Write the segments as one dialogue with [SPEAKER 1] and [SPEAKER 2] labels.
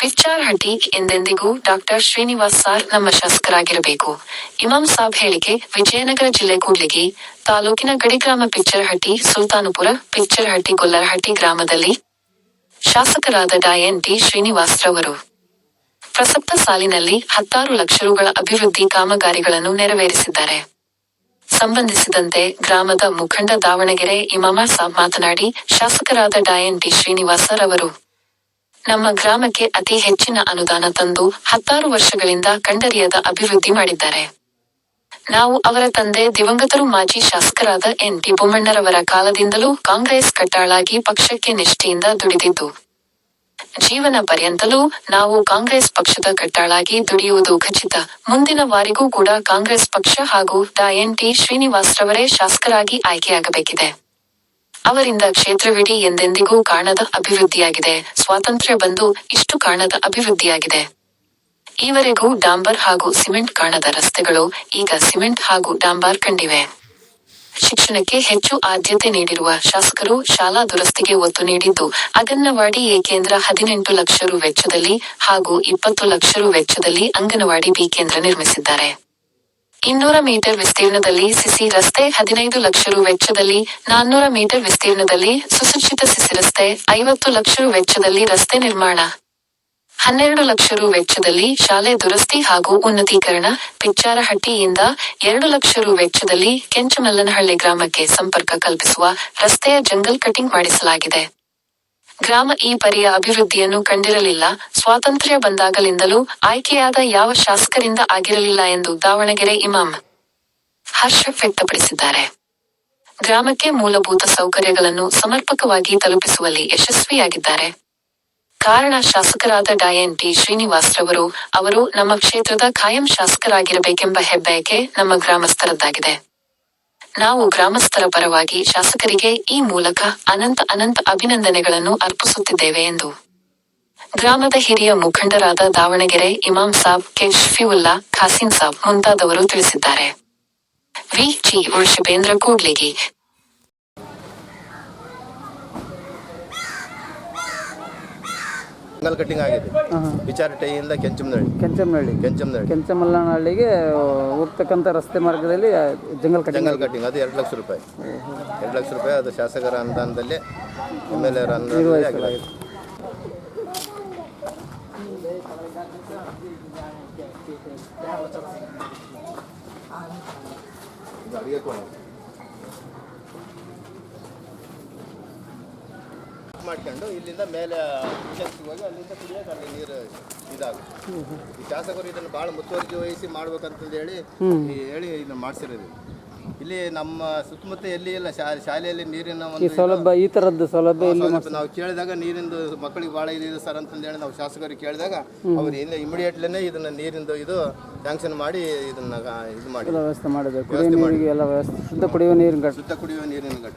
[SPEAKER 1] ಪಿಚ್ಚಾರಹಟ್ಟಿ ಎಂದೆಂದಿಗೂ doctor Srinivas sir ನಮ್ಮ ಶಾಸಕರಾಗಿರಬೇಕು. ಇಮಾಮ್ ಸಾಬ್ ಹೇಳಿಕೆ. ವಿಜಯನಗರ ಜಿಲ್ಲೆ ಕೂಡ್ಲಿಗಿ ತಾಲೂಕಿನ ಗಡಿಗ್ರಾಮ ಪಿಚ್ಚರಹಟ್ಟಿ ಸುಲ್ತಾನುಪುರ ಪಿಚ್ಚರಹಟ್ಟಿ ಗೊಲ್ಲರಹಟ್ಟಿ ಗ್ರಾಮದಲ್ಲಿ ಶಾಸಕರಾದ ಡಾ ಎನ್. ಟಿ. ಶ್ರೀನಿವಾಸ್ರವರು ಪ್ರಸಕ್ತ ಸಾಲಿನಲ್ಲಿ 16 ಲಕ್ಷ ರುಗಳ ಅಭಿವೃದ್ಧಿ ಕಾಮಗಾರಿಗಳನ್ನು ನೆರವೇರಿಸಿದ್ದಾರೆ. ಸಂಬಂಧಿಸಿದಂತೆ ಗ್ರಾಮದ ಮುಖಂಡ ದಾವಣಗೆರೆ ಇಮಾಮ ಸಾಬ್ ಮಾತನಾಡಿ, ಶಾಸಕರಾದ ಡಾ ಎನ್. ಟಿ. ಶ್ರೀನಿವಾಸರವರು ನಮ್ಮ ಗ್ರಾಮಕ್ಕೆ ಅತಿ ಹೆಚ್ಚಿನ ಅನುದಾನ ತಂದು 16 ವರ್ಷಗಳಿಂದ ಕಂಡರಿಯದ ಅಭಿವೃದ್ಧಿ ಮಾಡಿದ್ದಾರೆ. ನಾವು ಅವರ ತಂದೆ ದಿವಂಗತರು ಮಾಜಿ ಶಾಸಕರಾದ ಎನ್. ಟಿ. ಬೊಮ್ಮಣ್ಣರವರ ಕಾಲದಿಂದಲೂ ಕಾಂಗ್ರೆಸ್ ಕಟ್ಟಾಳಾಗಿ ಪಕ್ಷಕ್ಕೆ ನಿಷ್ಠೆಯಿಂದ ದುಡಿದಿದ್ದು, ಜೀವನ ಪರ್ಯಂತಲೂ ನಾವು ಕಾಂಗ್ರೆಸ್ ಪಕ್ಷದ ಕಟ್ಟಾಳಾಗಿ ದುಡಿಯುವುದು ಖಚಿತ. ಮುಂದಿನ ವಾರಿಗೂ ಕೂಡ ಕಾಂಗ್ರೆಸ್ ಪಕ್ಷ ಹಾಗೂ ಡಾ ಎನ್. ಟಿ. ಶ್ರೀನಿವಾಸ್ರವರೇ ಶಾಸಕರಾಗಿ ಆಯ್ಕೆಯಾಗಬೇಕಿದೆ. ಅವರಿಂದ ಕ್ಷೇತ್ರವಿಡೀ ಎಂದೆಂದಿಗೂ ಕಾಣದ ಅಭಿವೃದ್ಧಿಯಾಗಿದೆ. ಸ್ವಾತಂತ್ರ್ಯ ಬಂದು ಇಷ್ಟು ಕಾಣದ ಅಭಿವೃದ್ಧಿಯಾಗಿದೆ. ಈವರೆಗೂ ಡಾಂಬರ್ ಹಾಗೂ ಸಿಮೆಂಟ್ ಕಾಣದ ರಸ್ತೆಗಳು ಈಗ ಸಿಮೆಂಟ್ ಹಾಗೂ ಡಾಂಬರ್ ಕಂಡಿವೆ. ಶಿಕ್ಷಣಕ್ಕೆ ಹೆಚ್ಚು ಆದ್ಯತೆ ನೀಡಿರುವ ಶಾಸಕರು ಶಾಲಾ ದುರಸ್ತಿಗೆ ಒತ್ತು ನೀಡಿದ್ದು, ಅಂಗನವಾಡಿ ಎ ಕೇಂದ್ರ 18 ಲಕ್ಷ ರು ವೆಚ್ಚದಲ್ಲಿ ಹಾಗೂ 20 ಲಕ್ಷ ರು ವೆಚ್ಚದಲ್ಲಿ ಅಂಗನವಾಡಿ ಬಿ ಕೇಂದ್ರ ನಿರ್ಮಿಸಿದ್ದಾರೆ. 200 ಮೀಟರ್ ವಿಸ್ತೀರ್ಣದಲ್ಲಿ ಸಿಸಿ ರಸ್ತೆ 15 ಲಕ್ಷ ರು ವೆಚ್ಚದಲ್ಲಿ, 400 ಮೀಟರ್ ವಿಸ್ತೀರ್ಣದಲ್ಲಿ ಸುಸಜ್ಜಿತ ಸಿಸಿ ರಸ್ತೆ, 50 ಲಕ್ಷ ರು ವೆಚ್ಚದಲ್ಲಿ ರಸ್ತೆ ನಿರ್ಮಾಣ, 12 ಲಕ್ಷ ರು ವೆಚ್ಚದಲ್ಲಿ ಶಾಲೆ ದುರಸ್ತಿ ಹಾಗೂ ಉನ್ನತೀಕರಣ, ಪಿಚ್ಚಾರಹಟ್ಟಿಯಿಂದ 2 ಲಕ್ಷ ರು ವೆಚ್ಚದಲ್ಲಿ ಕೆಂಚಮಲ್ಲನಹಳ್ಳಿ ಗ್ರಾಮಕ್ಕೆ ಸಂಪರ್ಕ ಕಲ್ಪಿಸುವ ರಸ್ತೆಯ ಜಂಗಲ್ ಕಟಿಂಗ್ ಮಾಡಿಸಲಾಗಿದೆ. ಗ್ರಾಮ ಈ ಪರಿಯ ಅಭಿವೃದ್ಧಿಯನ್ನು ಕಂಡಿರಲಿಲ್ಲ. ಸ್ವಾತಂತ್ರ್ಯ ಬಂದಾಗಲಿಂದಲೂ ಆಯ್ಕೆಯಾದ ಯಾವ ಶಾಸಕರಿಂದ ಆಗಿರಲಿಲ್ಲ ಎಂದು ದಾವಣಗೆರೆ ಇಮಾಮ್ ಹರ್ಷ ವ್ಯಕ್ತಪಡಿಸಿದ್ದಾರೆ. ಗ್ರಾಮಕ್ಕೆ ಮೂಲಭೂತ ಸೌಕರ್ಯಗಳನ್ನು ಸಮರ್ಪಕವಾಗಿ ತಲುಪಿಸುವಲ್ಲಿ ಯಶಸ್ವಿಯಾಗಿದ್ದಾರೆ. ಕಾರಣ ಶಾಸಕರಾದ ಡಾ ಎನ್. ಟಿ. ಶ್ರೀನಿವಾಸ್ರವರು. ಅವರು ನಮ್ಮ ಕ್ಷೇತ್ರದ ಖಾಯಂ ಶಾಸಕರಾಗಿರಬೇಕೆಂಬ ಹೆಬ್ಬಯಕೆ ನಮ್ಮ ಗ್ರಾಮಸ್ಥರದ್ದಾಗಿದೆ. ನಾವು ಗ್ರಾಮಸ್ಥರ ಪರವಾಗಿ ಶಾಸಕರಿಗೆ ಈ ಮೂಲಕ ಅನಂತ ಅಭಿನಂದನೆಗಳನ್ನು ಅರ್ಪಿಸುತ್ತಿದ್ದೇವೆ ಎಂದು ಗ್ರಾಮದ ಹಿರಿಯ ಮುಖಂಡರಾದ ದಾವಣಗೆರೆ ಇಮಾಮ್ ಸಾಬ್, ಕೆ. ಶಫೀವುಲ್ಲಾ, ಖಾಸಿಂ ಸಾಬ್ ಮುಂತಾದವರು ತಿಳಿಸಿದ್ದಾರೆ. V. G. Vrushabhendra Kudligi.
[SPEAKER 2] Jungle cutting ಆಗಿದೆ. ಪಿಚ್ಚಾರಹಟ್ಟಿಯಿಂದ
[SPEAKER 3] ಕೆಂಚಮಲ್ಲನಹಳ್ಳಿಗೆ ಹೋಗ್ತಕ್ಕಂಥ ರಸ್ತೆ ಮಾರ್ಗದಲ್ಲಿ ಜಂಗಲ್ ಕಟಿಂಗ್
[SPEAKER 2] ಅದು 2 ಲಕ್ಷ ರೂಪಾಯಿ. 2 ಲಕ್ಷ ರೂಪಾಯಿ ಅದು ಶಾಸಕರ ಅನುದಾನದಲ್ಲಿ MLA ಅನುದಾನದಲ್ಲಿ ಮಾಡ್ಕೊಂಡು ಇಲ್ಲಿಂದ ಮೇಲೆ ಹೋಗಿ ಅಲ್ಲಿಂದ ಕುಡಿಯೋಕೆ ಅಲ್ಲಿ ನೀರು ಇದಾಗುತ್ತೆ. ಈ ಶಾಸಕರು ಇದನ್ನು ಭಾಳ ಮುತುವರ್ಜಿ ವಹಿಸಿ ಮಾಡ್ಬೇಕಂತಂದು ಹೇಳಿ ಇದನ್ನು ಮಾಡಿಸಿರೋದು. ಇಲ್ಲಿ ನಮ್ಮ ಸುತ್ತಮುತ್ತ ಎಲ್ಲಿ ಇಲ್ಲ ಶಾಲೆಯಲ್ಲಿ ನೀರಿನ ಒಂದು
[SPEAKER 3] ಸೌಲಭ್ಯ, ಈ ಥರದ್ದು ಸೌಲಭ್ಯ
[SPEAKER 2] ನಾವು ಕೇಳಿದಾಗ ನೀರಿಂದು ಮಕ್ಕಳಿಗೆ ಭಾಳ ಇದೆ ಸರ್ ಅಂತಂದೇಳಿ ನಾವು ಶಾಸಕರಿಗೆ ಕೇಳಿದಾಗ ಅವ್ರು ಇಲ್ಲ ಇಮಿಡಿಯೇಟ್ಲಿನೇ ಇದನ್ನ ನೀರಿಂದು ಇದು ಸ್ಯಾಂಕ್ಷನ್ ಮಾಡಿ ಇದನ್ನ ಇದು ಮಾಡಿ
[SPEAKER 3] ವ್ಯವಸ್ಥೆ ಮಾಡಿದೆ. ಶುದ್ಧ ಕುಡಿಯುವ ನೀರಿನ
[SPEAKER 2] ಘಟ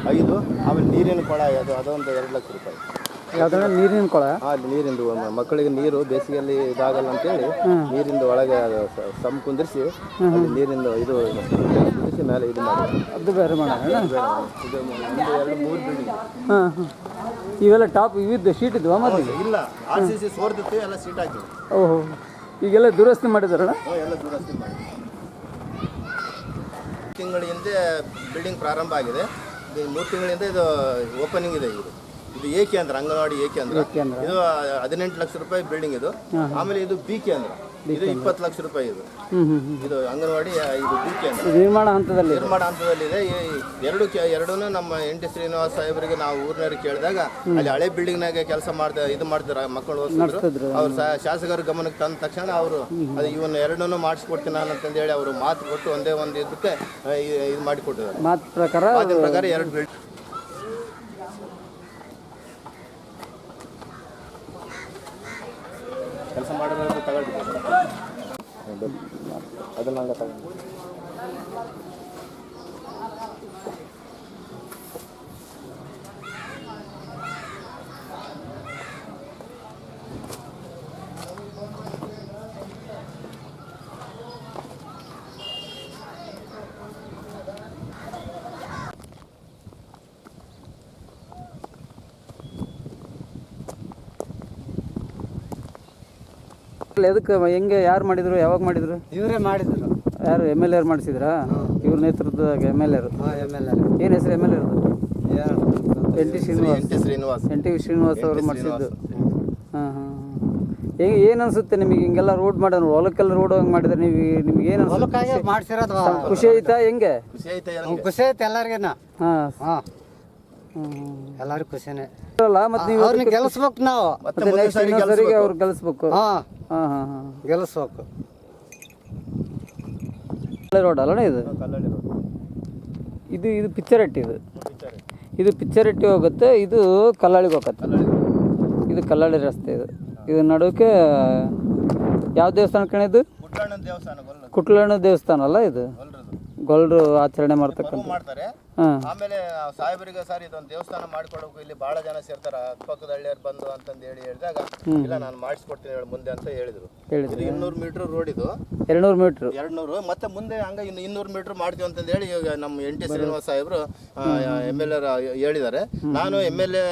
[SPEAKER 2] 5 ಆಮೇಲೆ ನೀರಿನ ಕೊಳ ಅದೊಂದು 2 ಲಕ್ಷ ರೂಪಾಯಿ.
[SPEAKER 3] ಯಾವ್ದಾರ ನೀರಿನ ಕೊಳ?
[SPEAKER 2] ಅಲ್ಲಿ ನೀರಿಂದು ಮಕ್ಕಳಿಗೆ ನೀರು ಬೇಸಿಗೆಯಲ್ಲಿ ಇದಾಗಲ್ಲ ಅಂತೇಳಿ ನೀರಿಂದು ಒಳಗೆ ಸಮ್ ಕುಂದಿರಿಸಿ ನೀರಿಂದ ಇದು ಕುದಿಸಿ ಮೇಲೆ ಇದು ಮಾಡಿ
[SPEAKER 3] ಅದು ಬೇರೆ ಮಾಡೋಣ.
[SPEAKER 2] ಇದು 2-3 ಬಿಲ್ಡಿಂಗ್.
[SPEAKER 3] ಇವೆಲ್ಲ ಟಾಪ್ ಇವಿದ್ದು ಶೀಟ್ ಇದ್ವಾ? ಮತ್ತೆ
[SPEAKER 2] ಇಲ್ಲ, RCC ಸೋರ್ದಿತ್ತು, ಎಲ್ಲ ಸೀಟ್ ಹಾಕಿದ್ವಿ.
[SPEAKER 3] ಓಹೋ, ಈಗೆಲ್ಲ ದುರಸ್ತಿ ಮಾಡಿದಾರಣ?
[SPEAKER 2] ಎಲ್ಲ ದುರಸ್ತಿ ಮಾಡಿ ತಿಂಗಳ ಹಿಂದೆ ಬಿಲ್ಡಿಂಗ್ ಪ್ರಾರಂಭ ಆಗಿದೆ. 3 ತಿಂಗಳಿಂದ ಇದು ಓಪನಿಂಗ್ ಇದೆ. ಇದು ಎ ಕೇಂದ್ರ, ಅಂಗನವಾಡಿ ಎ ಕೇಂದ್ರ. ಇದು 18 ಲಕ್ಷ ರೂಪಾಯಿ ಬಿಲ್ಡಿಂಗ್ ಇದು. ಆಮೇಲೆ ಇದು ಬಿ ಕೇಂದ್ರ, ಇದು 20 ಲಕ್ಷ ರೂಪಾಯಿ. ಇದು ಅಂಗನವಾಡಿ, ಇದು ಬಿ ಕೇಂದ್ರ
[SPEAKER 3] ನಿರ್ಮಾಣ ಹಂತದಲ್ಲಿ
[SPEAKER 2] ಇದೆ. ಎರಡೂ ನಮ್ಮ ಎನ್. ಟಿ. ಶ್ರೀನಿವಾಸ್ ಸಾಹೇಬರಿಗೆ ನಾವು ಊರಿನವ್ರಿಗೆ ಕೇಳಿದಾಗ ಅಲ್ಲಿ ಹಳೆ ಬಿಲ್ಡಿಂಗ್ನಾಗೆ ಕೆಲಸ ಮಾಡ್ತಾರೆ ಮಕ್ಕಳು ಓದಿಸಿದ್ರು. ಅವ್ರು ಶಾಸಕರ ಗಮನಕ್ಕೆ ತಂದ ತಕ್ಷಣ ಅವರು ಅದು ಇವನ್ನ ಎರಡನ್ನೂ ಮಾಡಿಸ್ಕೊಡ್ತೀನಿ ನಾನು ಅಂತಂದೇಳಿ ಅವರು ಮಾತು ಕೊಟ್ಟು ಒಂದೇ ಒಂದು ಇದಕ್ಕೆ ಇದು ಮಾಡಿಕೊಟ್ಟಿದ್ದಾರೆ.
[SPEAKER 3] ಮಾತಿನ ಪ್ರಕಾರ
[SPEAKER 2] 2 ಬಿಲ್ಡಿಂಗ್ ಕೆಲಸ ಮಾಡೋದು ತಗೊಳ್ತಿದ್ದಾರೆ. ಅದನ್ನ ತಗೊಂಡು
[SPEAKER 3] ಎದಕ್ಕೆ ಹೆಂಗೆ ಯಾರು ಮಾಡಿದ್ರು, ಯಾವಾಗ ಮಾಡಿದ್ರು?
[SPEAKER 4] ಇವರೇ ಮಾಡಿದ್ರು.
[SPEAKER 3] ಯಾರು MLA ಯಾರು ಮಾಡಿಸಿದ್ರಾ? ಇವ್ರ ನೇತೃತ್ವದಾಗ MLA ಯಾರು?
[SPEAKER 4] MLA.
[SPEAKER 3] ಏನು ಹೆಸರು MLA ಇರೋದು? NT
[SPEAKER 2] ಶ್ರೀನಿವಾಸ್
[SPEAKER 3] ಅವರು ಮಾಡಿಸಿದ್ದು. ಹಾಂ ಹಾಂ. ಹೇಗೆ ಏನು ಅನ್ಸುತ್ತೆ ನಿಮಗೆ ಹಿಂಗೆಲ್ಲ ರೋಡ್ ಮಾಡೋಣ, ಹೊಲಕ್ಕೆಲ್ಲ ರೋಡ್ ಹಂಗೆ ಮಾಡಿದ್ರೆ ನಿಮ್ಗೆ ಏನು
[SPEAKER 4] ಹೊಲಕ್ಕಾಗಿ ಮಾಡ್ಸಿರೋದು
[SPEAKER 3] ಖುಷಿ ಆಯ್ತಾ? ಹೆಂಗೆ
[SPEAKER 4] ಖುಷಿ ಐತೆ ಎಲ್ಲರಿಗೇನ.
[SPEAKER 3] ಹಾಂ
[SPEAKER 4] ಹಾಂ ಎಲ್ಲರಿಗೂ ಖುಷಿನೇ
[SPEAKER 3] ಅಲ್ಲ. ಮತ್ತೆ ನೀವು
[SPEAKER 4] ಅವ್ರನ್ನ ಗೆಲ್ಲಿಸ್ಬೇಕು ನಾವು.
[SPEAKER 3] ಸರಿಗೆ ಅವ್ರು ಗೆಲ್ಲಿಸ್ಬೇಕು.
[SPEAKER 4] ಹಾಂ
[SPEAKER 3] ಹಾಂ ಹಾಂ ಹಾಂ.
[SPEAKER 4] ಗೆಲ್ಲಿಸ್ಬೇಕು.
[SPEAKER 3] ರೋಡ್ ಅಲ್ಲಣ್ಣ ಇದು? ಇದು ಪಿಚ್ಚರಟ್ಟಿ. ಇದು ಪಿಚ್ಚರಟ್ಟಿ ಹೋಗುತ್ತೆ, ಇದು ಕಲ್ಲಳ್ಳಿಗೆ ಹೋಗುತ್ತೆ. ಇದು ಕಲ್ಲಳ್ಳಿ ರಸ್ತೆ. ಇದು ನಡುವೆ ಯಾವ ದೇವಸ್ಥಾನ ಕಣಿದು? ಕುಟ್ಲಣ್ಣ ದೇವಸ್ಥಾನ ಅಲ್ಲ ಇದು? ಗೊಲ್ರು ಆಚರಣೆ ಮಾಡ್ತಕ್ಕಂಥ.
[SPEAKER 2] ಆಮೇಲೆ ಸಾಹೇಬರಿಗೆ ಸರ್ ಇದೊಂದು ದೇವಸ್ಥಾನ ಮಾಡ್ಕೊಡ್ಬೇಕು, ಇಲ್ಲಿ ಬಹಳ ಜನ ಸೇರ್ತಾರ, ಅಕ್ಕಪಕ್ಕದ ಹಳ್ಳಿಯರು ಬಂದು ಅಂತಂದು ಹೇಳಿದಾಗ ಇಲ್ಲ ನಾನು ಮಾಡಿಸ್ಕೊಡ್ತೀನಿ ಮುಂದೆ ಅಂತ ಹೇಳಿದ್ರು. 200 ಮೀಟರ್ ರೋಡ್ ಇದು.
[SPEAKER 3] 200 ಮೀಟರ್
[SPEAKER 2] 200 ಮತ್ತೆ ಮುಂದೆ ಹಂಗ ಇನ್ನು 200 ಮೀಟರ್ ಮಾಡ್ತೀವಿ ಅಂತಂದು ಹೇಳಿ ಈಗ ನಮ್ಮ NT ಶ್ರೀನಿವಾಸ್ ಸಾಹೇಬರು MLA ಹೇಳಿದ್ದಾರೆ. ನಾನು MLA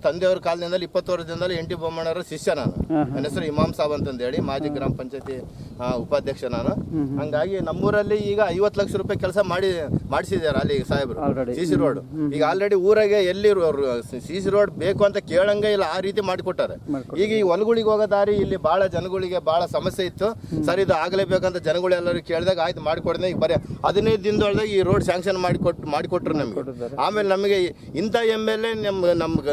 [SPEAKER 2] ತಂದೆಯವ್ರ ಕಾಲದಿಂದಲೂ 20 ವರ್ಷದಿಂದಲೂ NT ಬೊಮ್ಮಣ್ಣವರ ಶಿಷ್ಯ ನಾನು. ನನ್ನ ಹೆಸರು ಇಮಾಮ್ ಸಾಬ್ ಅಂತಂದು ಹೇಳಿ ಮಾಜಿ ಗ್ರಾಮ ಪಂಚಾಯತಿ ಉಪಾಧ್ಯಕ್ಷ ನಾನು. ಹಂಗಾಗಿ ನಮ್ಮೂರಲ್ಲಿ ಈಗ 50 ಲಕ್ಷ ರೂಪಾಯಿ ಕೆಲಸ ಮಾಡಿಸಿದ್ದಾರೆ ಅಲ್ಲಿ ಸಾಹೇಬರು. CC ರೋಡ್ ಈಗ ಆಲ್ರೆಡಿ ಊರಾಗೆ ಎಲ್ಲಿ CC ರೋಡ್ ಬೇಕು ಅಂತ ಕೇಳಂಗೆ ಇಲ್ಲ, ಆ ರೀತಿ ಮಾಡಿಕೊಟ್ಟಾರೆ. ಈಗ ಈ ಹೊಲಗಳಿಗೆ ಹೋಗೋ ದಾರಿ ಇಲ್ಲಿ ಬಹಳ ಜನಗಳಿಗೆ ಬಹಳ ಸಮಸ್ಯೆ ಇತ್ತು. ಸರ್ ಇದು ಆಗಲೇಬೇಕಂತ ಜನಗಳು ಎಲ್ಲರೂ ಕೇಳಿದಾಗ ಆಯ್ತು ಮಾಡಿಕೊಡ್ದೆ. ಈಗ ಬರೀ 15 ದಿನದೊಳಗೆ ಈ ರೋಡ್ ಸ್ಯಾಂಕ್ಷನ್ ಮಾಡಿಕೊಟ್ರು ನಮಗೆ. ಆಮೇಲೆ ನಮಗೆ ಇಂಥ MLA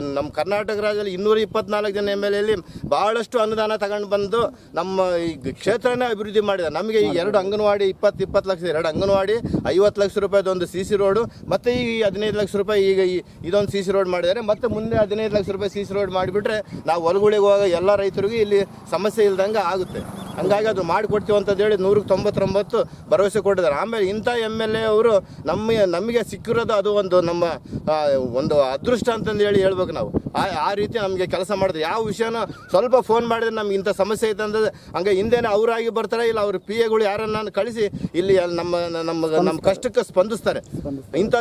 [SPEAKER 2] ನಮ್ಮ ಕರ್ನಾಟಕ ರಾಜ್ಯದಲ್ಲಿ 224 ಜನ MLA ಬಹಳಷ್ಟು ಅನುದಾನ ತಗೊಂಡು ಬಂದು ನಮ್ಮ ಈ ಕ್ಷೇತ್ರನೇ ಅಭಿವೃದ್ಧಿ ಮಾಡಿದ್ದಾರೆ. ನಮಗೆ ಈ 2 ಅಂಗನವಾಡಿ 20 ಲಕ್ಷ 2 ಅಂಗನವಾಡಿ 50 ಲಕ್ಷ ರೂಪಾಯಿದೊಂದು CC ರೋಡು ಮತ್ತೆ ಈಗ 15 ಲಕ್ಷ ರೂಪಾಯಿ ಈಗ ಇದೊಂದು CC ರೋಡ್ ಮಾಡಿದ್ದಾರೆ. ಮತ್ತೆ ಮುಂದೆ 15 ಲಕ್ಷ ರೂಪಾಯಿ CC ರೋಡ್ ಮಾಡಿಬಿಟ್ರೆ ನಾವು ಹೊಲಗಳಿಗೆ ಹೋಗೋ ಎಲ್ಲ ರೈತರಿಗೂ ಇಲ್ಲಿ ಸಮಸ್ಯೆ ಇಲ್ದಂಗೆ ಆಗುತ್ತೆ. ಹಂಗಾಗಿ ಅದು ಮಾಡಿಕೊಡ್ತೀವಿ ಅಂತಂದು ಹೇಳಿ 199 ಭರವಸೆ ಕೊಟ್ಟಿದ್ದಾರೆ. ಆಮೇಲೆ ಇಂಥ MLA ಅವರು ನಮಗೆ ಸಿಕ್ಕಿರೋದು ಅದು ನಮ್ಮ ಒಂದು ಅದೃಷ್ಟ ಅಂತಂದು ಹೇಳ್ಬೇಕು ನಾವು. ಆ ರೀತಿ ನಮಗೆ ಕೆಲಸ ಮಾಡಿದ್ರೆ ಯಾವ ವಿಷಯನೂ ಸ್ವಲ್ಪ ಫೋನ್ ಮಾಡಿದ್ರೆ ನಮ್ಗೆ ಇಂಥ ಸಮಸ್ಯೆ ಐತೆ ಅಂದ್ರೆ ಹಂಗೆ ಹಿಂದೆನೇ ಅವರಾಗಿ ಬರ್ತಾರೆ, ಇಲ್ಲ ಅವ್ರ PAಗಳು ಯಾರನ್ನ ಕಳಿಸಿ ಇಲ್ಲಿ ನಮ್ಮ ಕಷ್ಟಕ್ಕೆ ಸ್ಪಂದಿಸ್ತಾರೆ. ಇಂಥ